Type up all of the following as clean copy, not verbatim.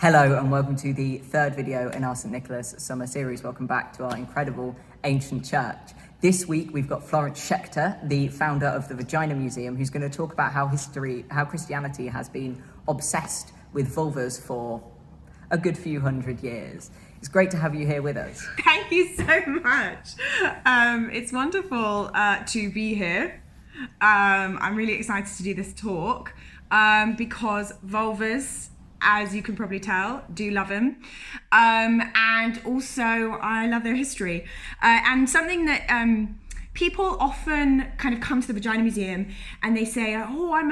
Hello and welcome to the third video in our St. Nicholas summer series. Welcome back to our incredible ancient church. This week we've got Florence Schechter, the founder of the Vagina Museum, who's going to talk about how Christianity has been obsessed with vulvas for a good few hundred years. It's great to have you here with us. Thank you so much. It's wonderful to be here. I'm really excited to do this talk because vulvas, as you can probably tell, do love them. And also I love their history. And something that people often kind of come to the Vagina Museum and they say, oh, I'm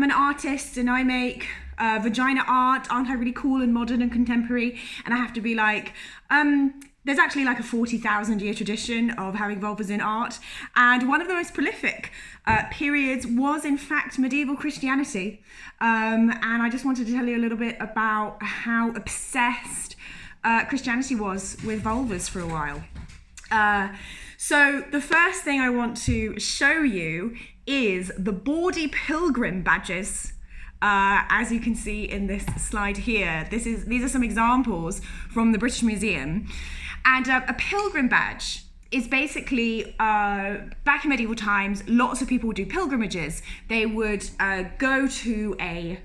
an artist and I make vagina art. Aren't I really cool and modern and contemporary? And I have to be like, there's actually like a 40,000 year tradition of having vulvas in art. And one of the most prolific periods was in fact medieval Christianity. And I just wanted to tell you a little bit about how obsessed Christianity was with vulvas for a while. So the first thing I want to show you is the Bawdy pilgrim badges. As you can see in this slide here, these are some examples from the British Museum. And a pilgrim badge is basically, back in medieval times, lots of people would do pilgrimages. They would go to a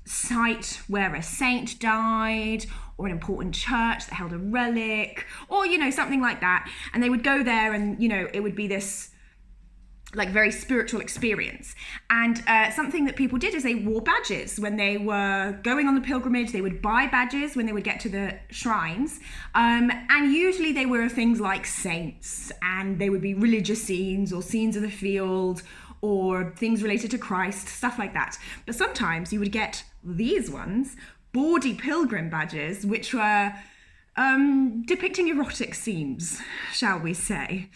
site where a saint died, or an important church that held a relic, or, something like that. And they would go there and, it would be this like very spiritual experience. And something that people did is they wore badges when they were going on the pilgrimage. They would buy badges when they would get to the shrines, and usually they were things like saints, and they would be religious scenes or scenes of the field or things related to Christ, stuff like that. But sometimes you would get these ones, Bawdy pilgrim badges, which were depicting erotic scenes, shall we say.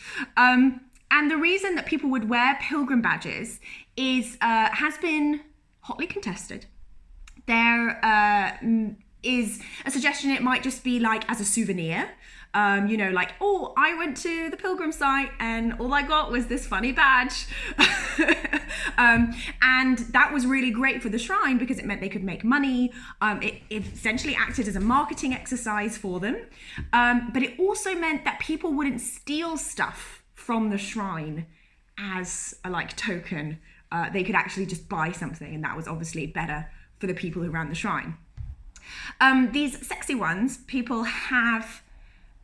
And the reason that people would wear pilgrim badges has been hotly contested. There is a suggestion it might just be like as a souvenir, like, oh, I went to the pilgrim site and all I got was this funny badge. And that was really great for the shrine because it meant they could make money. It essentially acted as a marketing exercise for them. But it also meant that people wouldn't steal stuff from the shrine as a token. They could actually just buy something, and that was obviously better for the people who ran the shrine. These sexy ones, people have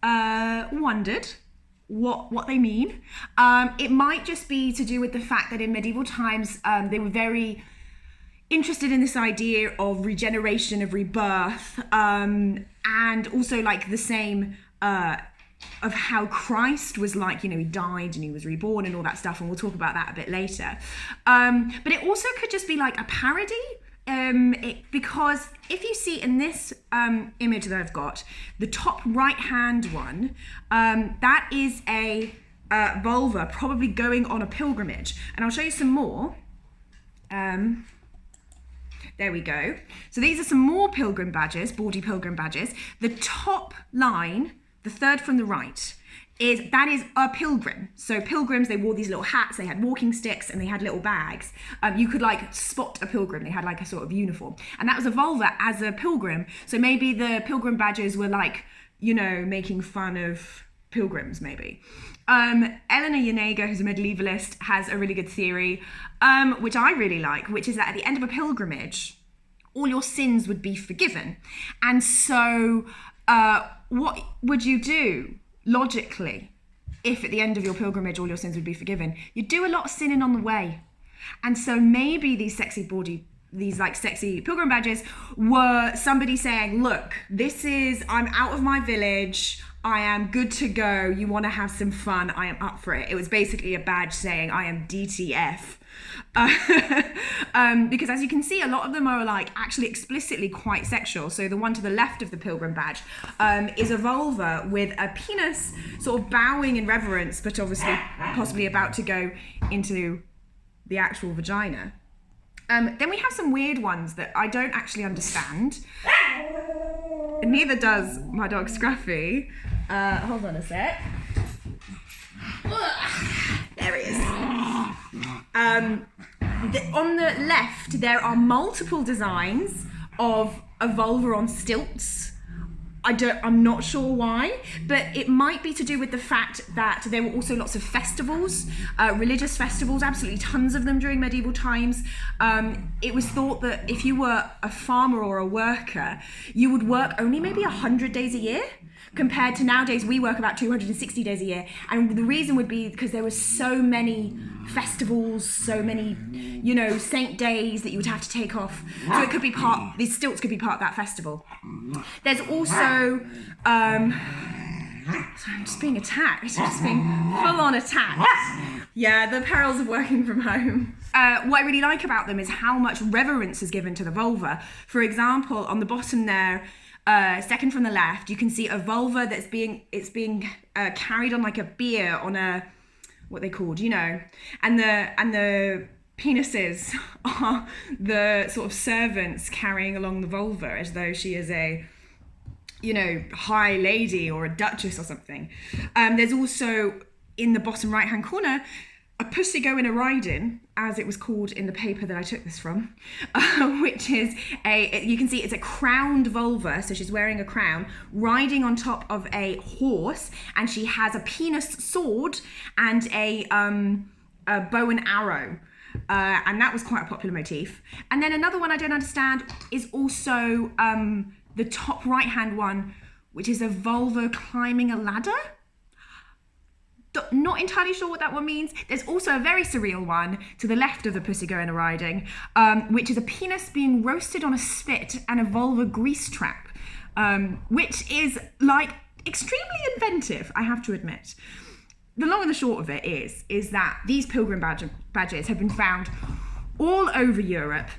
wondered what they mean. It might just be to do with the fact that in medieval times they were very interested in this idea of regeneration, of rebirth, and also the same of how Christ was he died and he was reborn and all that stuff, and we'll talk about that a bit later. But it also could just be like a parody, because if you see in this image that I've got, the top right hand one, that is a vulva probably going on a pilgrimage, and I'll show you some more. There we go. So these are some more pilgrim badges, Bawdy pilgrim badges. The top line, the third from the right, that is a pilgrim. So pilgrims, they wore these little hats, they had walking sticks, and they had little bags. You could spot a pilgrim. They had a sort of uniform. And that was a vulva as a pilgrim. So maybe the pilgrim badges were making fun of pilgrims, maybe. Eleanor Janega, who's a medievalist, has a really good theory, which I really like, which is that at the end of a pilgrimage, all your sins would be forgiven. And so what would you do logically if at the end of your pilgrimage all your sins would be forgiven? You'd do a lot of sinning on the way. And so maybe these sexy pilgrim badges were somebody saying, look, I'm out of my village, I am good to go, you want to have some fun, I am up for it. It was basically a badge saying I am DTF. Because as you can see, a lot of them are actually explicitly quite sexual. So the one to the left of the pilgrim badge is a vulva with a penis sort of bowing in reverence, but obviously possibly about to go into the actual vagina. Then we have some weird ones that I don't actually understand. Neither does my dog Scruffy. Hold on a sec. There he is. On the left, there are multiple designs of a vulva on stilts. I'm not sure why, but it might be to do with the fact that there were also lots of festivals, religious festivals, absolutely tons of them during medieval times. It was thought that if you were a farmer or a worker, you would work only maybe 100 days a year, compared to nowadays we work about 260 days a year. And the reason would be because there were so many festivals, so many, saint days that you would have to take off. So it could be these stilts could be part of that festival. There's also, sorry, I'm just being attacked. I'm just being full on attacked. Yeah, the perils of working from home. What I really like about them is how much reverence is given to the vulva. For example, on the bottom there, second from the left, you can see a vulva that's being carried on like a bier on a, what they called, and the penises are the sort of servants carrying along the vulva as though she is a, high lady or a duchess or something. There's also in the bottom right hand corner a pussy going a riding, as it was called in the paper that I took this from, which is you can see it's a crowned vulva, so she's wearing a crown, riding on top of a horse, and she has a penis sword and a bow and arrow. And that was quite a popular motif. And then another one I don't understand is also the top right-hand one, which is a vulva climbing a ladder. Not entirely sure what that one means. There's also a very surreal one to the left of the pussy going a riding, which is a penis being roasted on a spit and a vulva grease trap, which is like extremely inventive, I have to admit. The long and the short of it is that these pilgrim badges have been found all over Europe.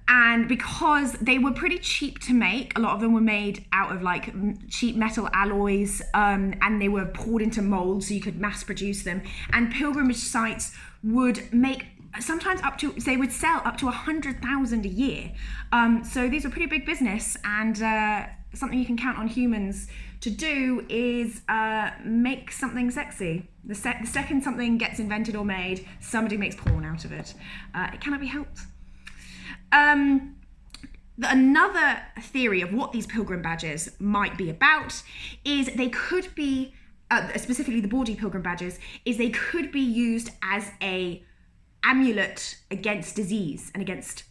And because they were pretty cheap to make, a lot of them were made out of like cheap metal alloys, and they were poured into molds so you could mass produce them. And pilgrimage sites would make sometimes they would sell up to 100,000 a year. So these are pretty big business, and something you can count on humans to do is make something sexy. The second something gets invented or made, somebody makes porn out of it. It cannot be helped. Another theory of what these pilgrim badges might be about is they could be, specifically the Bawdy pilgrim badges, is they could be used as a amulet against disease and against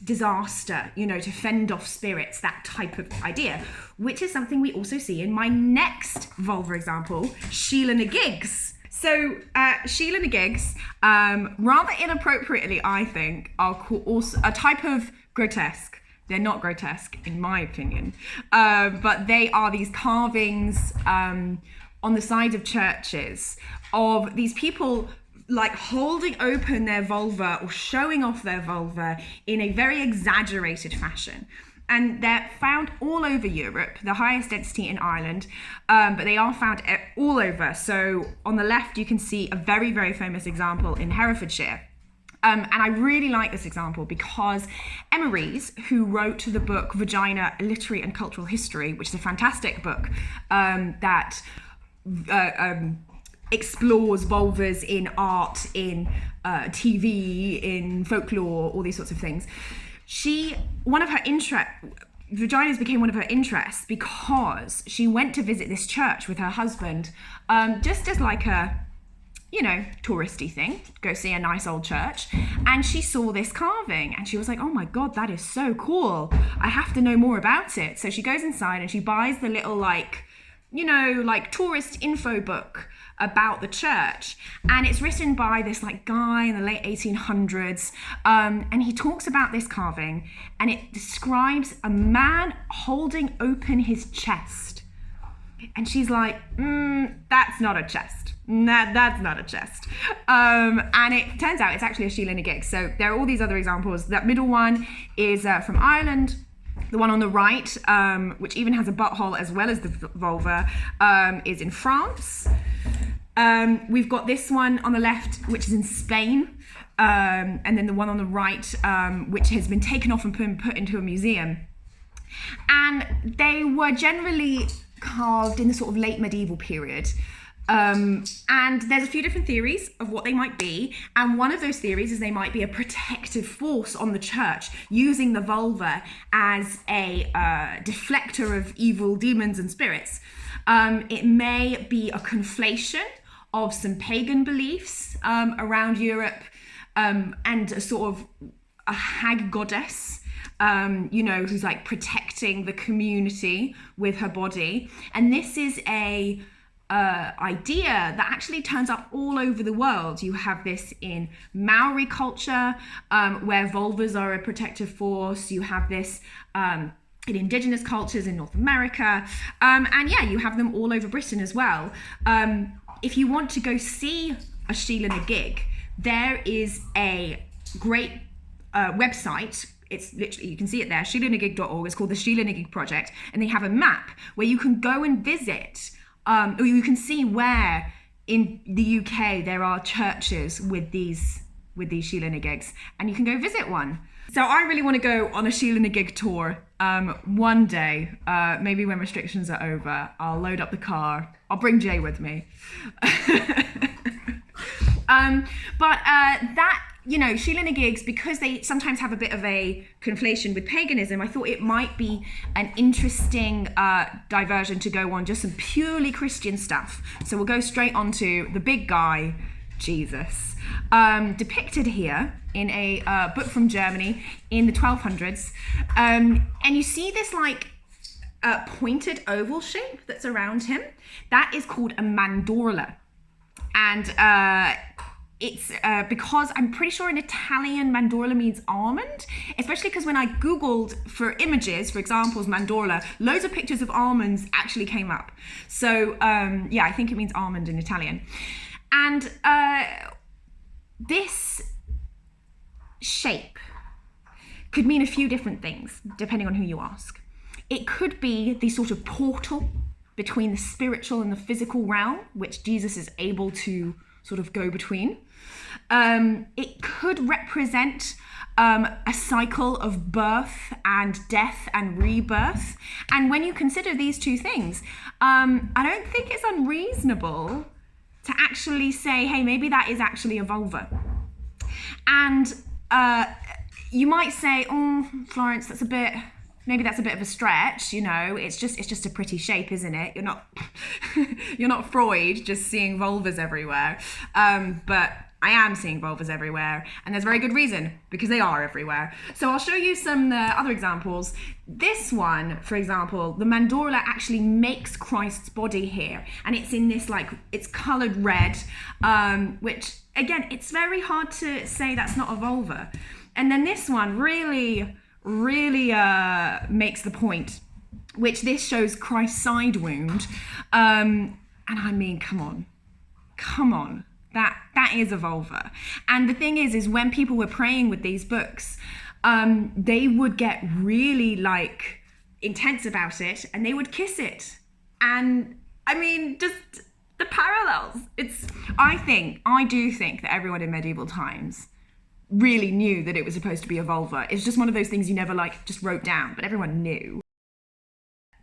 disaster, to fend off spirits, that type of idea, which is something we also see in my next vulva example, Sheela-na-gigs. So Sheela-na-gigs, rather inappropriately, I think, are also a type of grotesque. They're not grotesque, in my opinion, but they are these carvings on the sides of churches of these people like holding open their vulva or showing off their vulva in a very exaggerated fashion. And they're found all over Europe, the highest density in Ireland, but they are found all over. So on the left, you can see a very, very famous example in Herefordshire. And I really like this example because Emma Rees, who wrote the book Vagina, Literary and Cultural History, which is a fantastic book that explores vulvas in art, in TV, in folklore, all these sorts of things. Vaginas became one of her interests because she went to visit this church with her husband, just as like a, touristy thing, go see a nice old church. And she saw this carving and she was like, oh my God, that is so cool. I have to know more about it. So she goes inside and she buys the little tourist info book about the church, and it's written by this guy in the late 1800s, and he talks about this carving, and it describes a man holding open his chest, and she's like, that's not a chest. Nah, that's not a chest. And it turns out it's actually a Sheela-na-gigs. So there are all these other examples. That middle one is from Ireland. The one on the right, which even has a butthole as well as the vulva, is in France. We've got this one on the left, which is in Spain. And then the one on the right, which has been taken off and put into a museum. And they were generally carved in the sort of late medieval period. And there's a few different theories of what they might be. And one of those theories is they might be a protective force on the church, using the vulva as a deflector of evil demons and spirits. It may be a conflation of some pagan beliefs around Europe, and a sort of a hag goddess, who's like protecting the community with her body. And this is a idea that actually turns up all over the world. You have this in Maori culture, where vulvas are a protective force. You have this in indigenous cultures in North America, and yeah, you have them all over Britain as well. If you want to go see a Sheela-na-gig, there is a great website. It's literally, you can see it there, sheela-na-gig.org. It's called the Sheela-na-gig Project, and they have a map where you can go and visit, or you can see where in the UK there are churches with these Sheela-na-gigs, and you can go visit one. So I really want to go on a Sheela-na-gig tour one day, maybe when restrictions are over. I'll load up the car. I'll bring Jay with me. Sheela-na-gigs, because they sometimes have a bit of a conflation with paganism, I thought it might be an interesting diversion to go on just some purely Christian stuff. So we'll go straight on to the big guy, Jesus, depicted here in a book from Germany in the 1200s. And you see this like pointed oval shape that's around him. That is called a mandorla. And it's because I'm pretty sure in Italian mandorla means almond, especially because when I Googled for images, for examples, mandorla, loads of pictures of almonds actually came up. So yeah, I think it means almond in Italian. And this shape could mean a few different things, depending on who you ask. It could be the sort of portal between the spiritual and the physical realm, which Jesus is able to sort of go between. It could represent a cycle of birth and death and rebirth. And when you consider these two things, I don't think it's unreasonable to actually say, hey, maybe that is actually a vulva. And you might say, oh, Florence, maybe that's a bit of a stretch, it's just a pretty shape, isn't it? You're not Freud just seeing vulvas everywhere. But I am seeing vulvas everywhere, and there's very good reason, because they are everywhere. So I'll show you some other examples. This one, for example, the mandorla actually makes Christ's body here, and it's in this it's colored red, which again, it's very hard to say that's not a vulva. And then this one really makes the point, which this shows Christ's side wound. And I mean, come on. That is a vulva. And the thing is when people were praying with these books, they would get really intense about it, and they would kiss it. And I mean, just the parallels. I do think that everyone in medieval times really knew that it was supposed to be a vulva. It's just one of those things you never just wrote down, but everyone knew.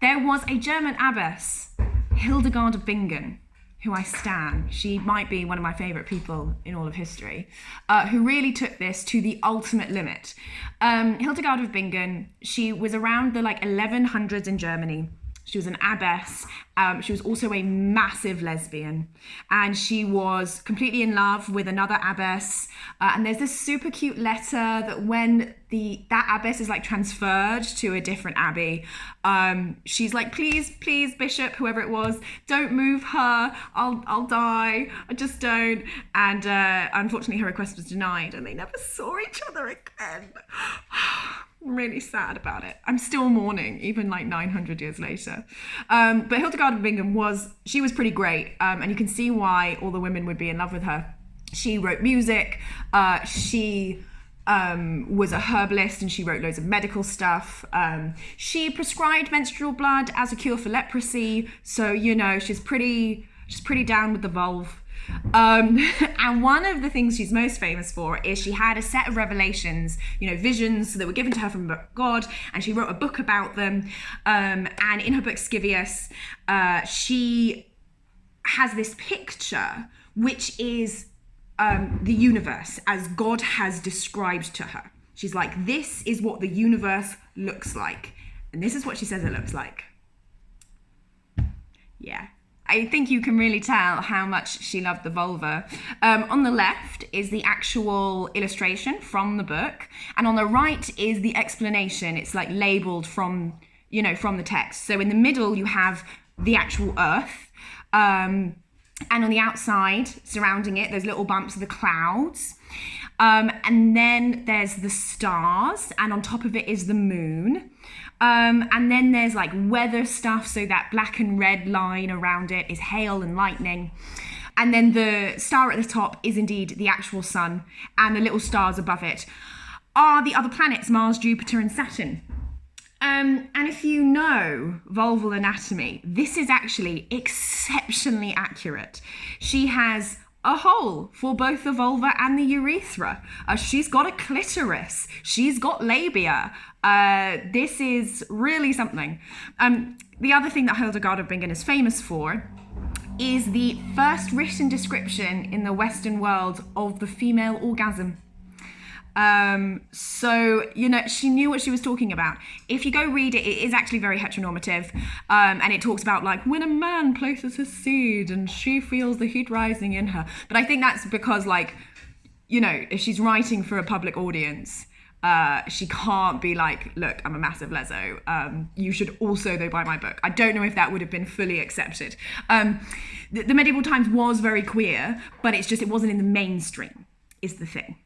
There was a German abbess, Hildegard of Bingen, who I stan. She might be one of my favorite people in all of history, who really took this to the ultimate limit. Hildegard of Bingen, she was around the 1100s in Germany. She was an abbess. She was also a massive lesbian, and she was completely in love with another abbess. And there's this super cute letter that when that abbess is transferred to a different abbey, she's like, please, bishop, whoever it was, don't move her. I'll die. I just don't. And unfortunately, her request was denied, and they never saw each other again. I'm really sad about it. I'm still mourning, even 900 years later. But Hildegard of Bingen was pretty great. And you can see why all the women would be in love with her. She wrote music. She was a herbalist, and she wrote loads of medical stuff. She prescribed menstrual blood as a cure for leprosy. So, she's pretty down with the vulv. And one of the things she's most famous for is she had a set of revelations, visions that were given to her from God, and she wrote a book about them. And in her book Scivias, she has this picture, which is the universe as God has described to her. She's like, this is what the universe looks like. And this is what she says it looks like. Yeah. I think you can really tell how much she loved the vulva. On the left is the actual illustration from the book. And on the right is the explanation. It's like labeled from the text. So in the middle, you have the actual earth. And on the outside, surrounding it, there's little bumps of the clouds. And then there's the stars. And on top of it is the moon. And then there's like weather stuff, so that black and red line around it is hail and lightning. And then the star at the top is indeed the actual sun, and the little stars above it are the other planets, Mars, Jupiter and Saturn. And if you know vulval anatomy, this is actually exceptionally accurate. She has a hole for both the vulva and the urethra. She's got a clitoris. She's got labia. This is really something. The other thing that Hildegard of Bingen is famous for is the first written description in the Western world of the female orgasm. So, she knew what she was talking about. If you go read it, it is actually very heteronormative. And it talks about like when a man places his seed and she feels the heat rising in her. But I think that's because if she's writing for a public audience, she can't be like, look, I'm a massive leso. You should also, though, buy my book. I don't know if that would have been fully accepted. The medieval times was very queer, but it wasn't in the mainstream, is the thing.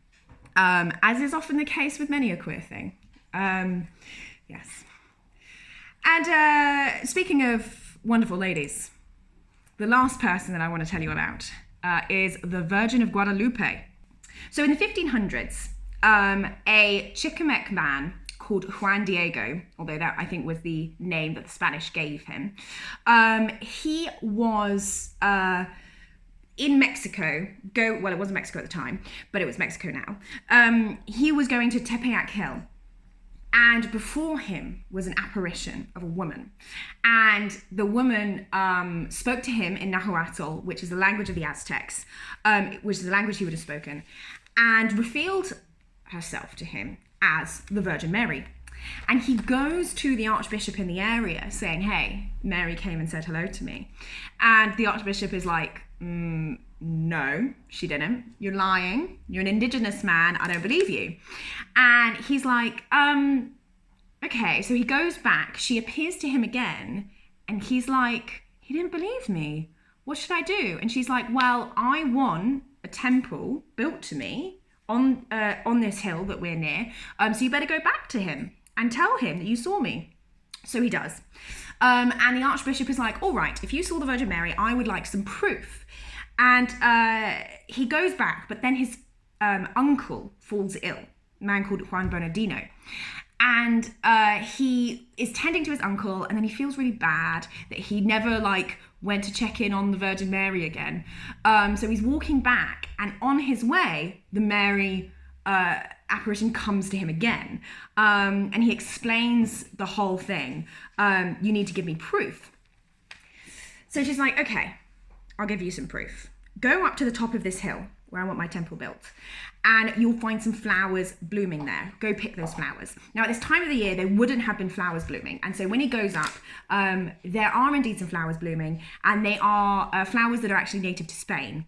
As is often the case with many a queer thing. Yes. And speaking of wonderful ladies, the last person that I want to tell you about is the Virgin of Guadalupe. So in the 1500s, a Chichimeca man called Juan Diego, although that I think was the name that the Spanish gave him, he was in Mexico. It wasn't Mexico at the time, but it was Mexico now. He was going to Tepeyac Hill, and before him was an apparition of a woman, and the woman spoke to him in Nahuatl, which is the language of the Aztecs, which is the language he would have spoken, and revealed herself to him as the Virgin Mary. And he goes to the Archbishop in the area saying, hey, Mary came and said hello to me. And the Archbishop is like, no, she didn't. You're lying. You're an indigenous man. I don't believe you. And he's like, okay. So he goes back. She appears to him again. And he's like, he didn't believe me. What should I do? And she's like, well, I want a temple built to me on this hill that we're near. So you better go back to him and tell him that you saw me. So he does. And the Archbishop is like, all right, if you saw the Virgin Mary, I would like some proof. And he goes back, but then his uncle falls ill, a man called Juan Bernardino. And he is tending to his uncle, and then he feels really bad that he never went to check in on the Virgin Mary again. So he's walking back, and on his way, the Mary apparition comes to him again. And he explains the whole thing. You need to give me proof. So she's like, okay, I'll give you some proof. Go up to the top of this hill where I want my temple built, and you'll find some flowers blooming there. Go pick those flowers. Now, at this time of the year, there wouldn't have been flowers blooming. And so when he goes up, there are indeed some flowers blooming, and they are flowers that are actually native to Spain,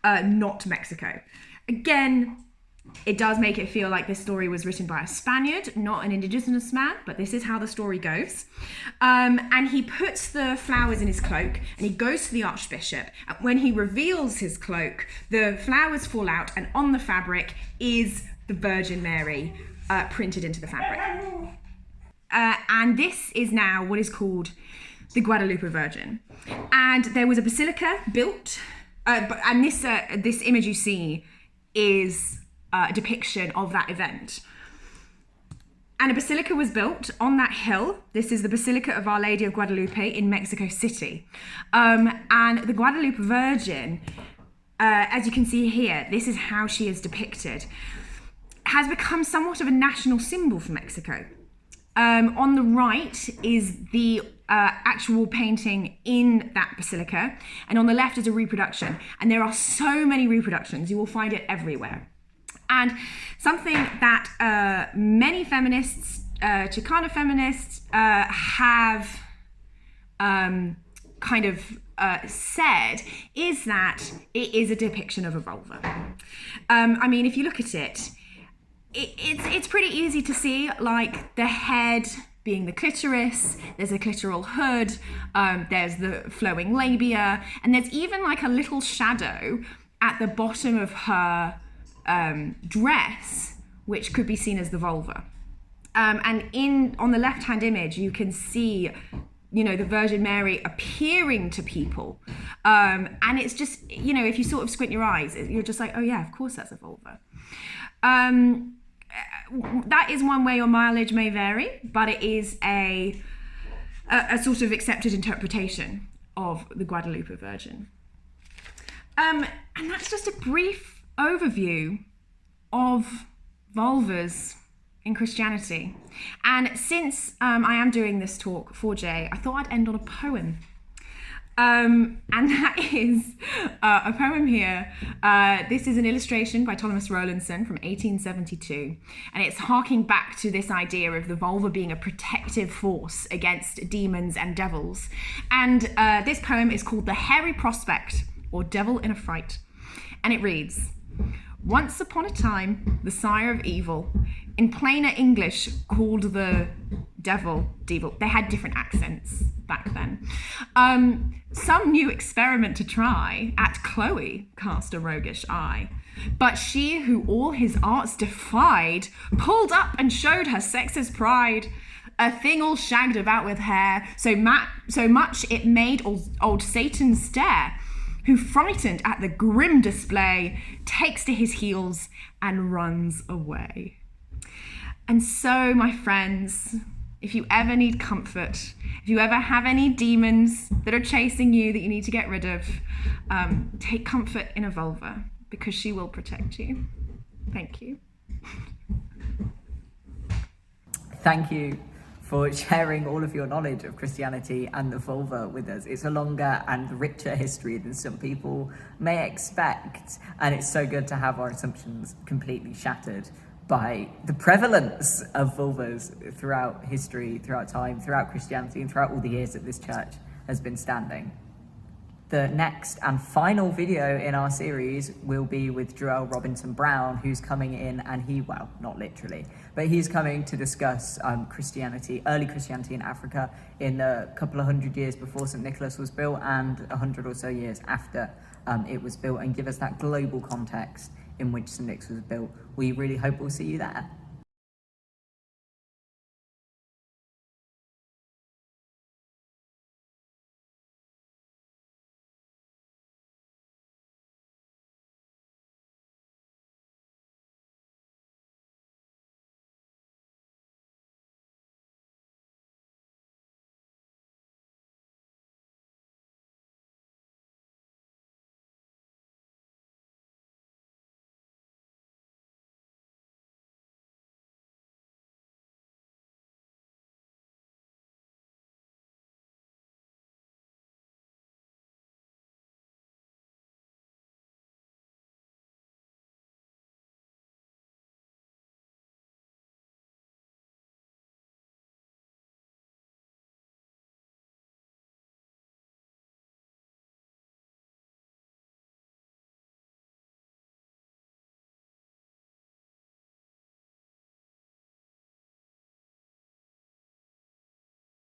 not Mexico. Again, it does make it feel like this story was written by a Spaniard, not an indigenous man, but this is how the story goes. And he puts the flowers in his cloak, and he goes to the Archbishop. And when he reveals his cloak, the flowers fall out, and on the fabric is the Virgin Mary printed into the fabric. And this is now what is called the Guadalupe Virgin. And there was a basilica built, and this image you see is a depiction of that event. And a basilica was built on that hill. This is the Basilica of Our Lady of Guadalupe in Mexico City. And the Guadalupe Virgin, as you can see here, this is how she is depicted, has become somewhat of a national symbol for Mexico. On the right is the actual painting in that basilica, and on the left is a reproduction. And there are so many reproductions, you will find it everywhere. And something that many feminists, Chicana feminists, have kind of said is that it is a depiction of a vulva. I mean, if you look at it, it's pretty easy to see, like the head being the clitoris, there's a clitoral hood, there's the flowing labia, and there's even like a little shadow at the bottom of her dress, which could be seen as the vulva. And on the left-hand image, you can see, the Virgin Mary appearing to people. And it's just, if you sort of squint your eyes, you're just like, oh yeah, of course that's a vulva. That is one way your mileage may vary, but it is a sort of accepted interpretation of the Guadalupe Virgin. And that's just a brief overview of vulvas in Christianity. And since I am doing this talk for Jay, I thought I'd end on a poem. And that is a poem here. This is an illustration by Thomas Rowlandson from 1872. And it's harking back to this idea of the vulva being a protective force against demons and devils. And this poem is called The Hairy Prospect, or Devil in a Fright. And it reads, once upon a time, the sire of evil, in plainer English called the devil. They had different accents back then. Some new experiment to try, at Chloe cast a roguish eye. But she who all his arts defied, pulled up and showed her sex's pride. A thing all shagged about with hair, so much it made old Satan stare, who frightened at the grim display, takes to his heels and runs away. And so, my friends, if you ever need comfort, if you ever have any demons that are chasing you that you need to get rid of, take comfort in a vulva, because she will protect you. Thank you. Thank you for sharing all of your knowledge of Christianity and the vulva with us. It's a longer and richer history than some people may expect, and it's so good to have our assumptions completely shattered by the prevalence of vulvas throughout history, throughout time, throughout Christianity, and throughout all the years that this church has been standing. The next and final video in our series will be with Joel Robinson Brown, who's coming in, and well, not literally, but he's coming to discuss Christianity, early Christianity in Africa in a couple of hundred years before St. Nicholas was built and 100 or so years after it was built, and give us that global context in which St. Nicholas was built. We really hope we'll see you there.